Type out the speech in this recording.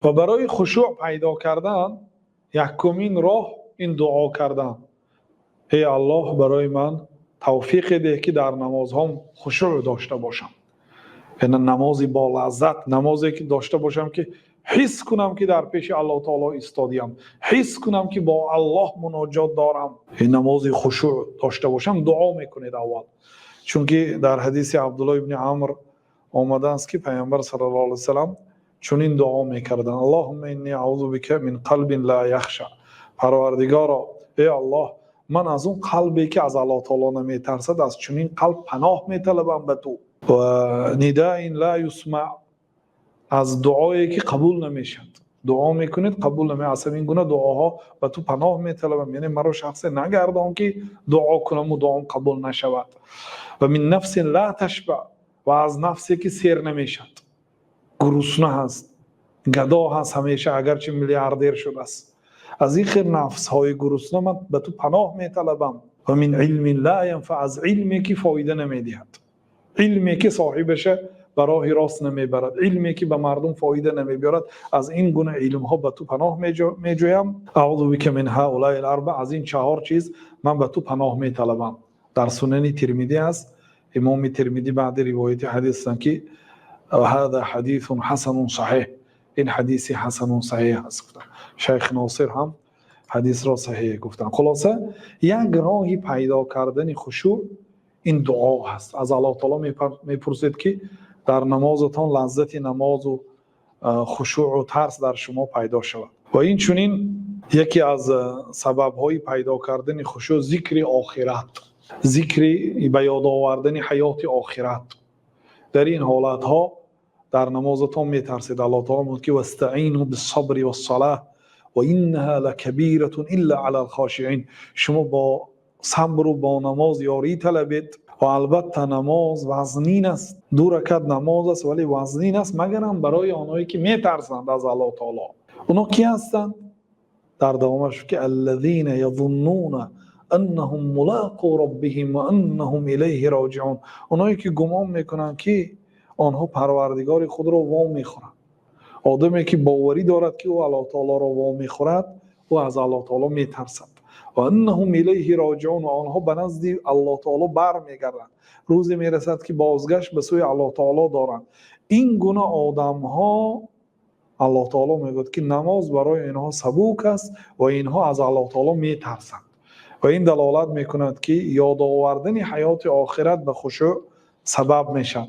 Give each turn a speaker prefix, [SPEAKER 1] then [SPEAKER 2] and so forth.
[SPEAKER 1] و برای خشوع پیدا کردن یکمین راه این دعا کردن: ای الله برای من توفیق ده که در نمازهام خشوع داشته باشم. یعنی نمازی با لذت، نمازی که داشته باشم که حس کنم که در پیش الله تعالی ایستادیم، حس کنم که با الله مناجات دارم. این نمازی خشوع داشته باشم. دعا میکنید اول، چون که در حدیث عبدالله ابن عمر آمده است که پیامبر صلی الله علیه و سلم چون این دعا میکردن: اللهم انی اعوذ بک من قلب لا یخشع. پروردگارا، ای الله، من از اون قلبی که از الله تعالی نمیترسد، از چنین قلب پناه میطلبم به تو. و نداء لا یسمع، از دعایی که قبول نمیشد. دعا میکنید قبول نمیشه. اصلا این گونه دعاها به تو پناه میطلبم، یعنی مرا شخص نگردان که دعا کنم و دعام قبول نشود. و من نفس لا تشبع، و از نفسی که سیر نمیشد، گرسنه هست، گدا هست همیشه اگرچه میلیاردر شده است. از این خیر نفس های گرسنه من به تو پناه میطلبم. و من علم لا ینفع، از علمی که فایده نمیدهد، علمی که صاحبش به راه راست نمیبرد، علمی که به مردم فایده نمیبرد، از این گونه علم ها به تو پناه میجویم. اعوذ بک من هؤلاء الاربع، از این چهار چیز من به تو پناه میطلبم. در سنن ترمذی است. امام ترمذی بعد روایت حدیث است که هذا حدیث حسن صحیح، این حدیث حسن صحیح است. شیخ ناصر هم حدیث را صحیح گفتن. خلاصه یک راهی پیدا کردن خشوع این دعا هست. از الله تعالی میپرسید که در نمازتان لذت نماز و خشوع و ترس در شما پیدا شود. و این چنین یکی از سبب‌های پیدا کردن خشوع ذکر آخرت، ذکر به یاد آوردن حیات آخرت. در این حالت ها در نمازتان میترسید. الله تعالی میگه که واستعینوا بالصبر والصلاه و انها لکبیره الا علی الخاشعین. شما با صبر و با نماز یاری طلبید. و البته نماز وزنین است، 2 رکعت نماز است ولی وزنین است، مگر هم برای آنهایی که میترسند از الله تعالی. اونا کی هستند؟ در دوامش که الذین یظنون انهم ملاقو ربهم و انهم الیه راجعون. اونایی که گمان میکنند که آنها پروردگار خود را وام میخورند. آدمی که باوری دارد که او الله تعالی را وام میخورد، او از الله تعالی میترسد. و انهم الیه راجعون، و آنها به نزد الله تعالی برمیگردند. روزی میرسد که بازگشت به سوی الله تعالی دارند. این گونه آدم ها الله تعالی میگوید که نماز برای اینها سبوک است و اینها از الله تعالی میترسند. و این دلالت میکند که یاد آوردن حیات آخرت به خشوع سبب میشد.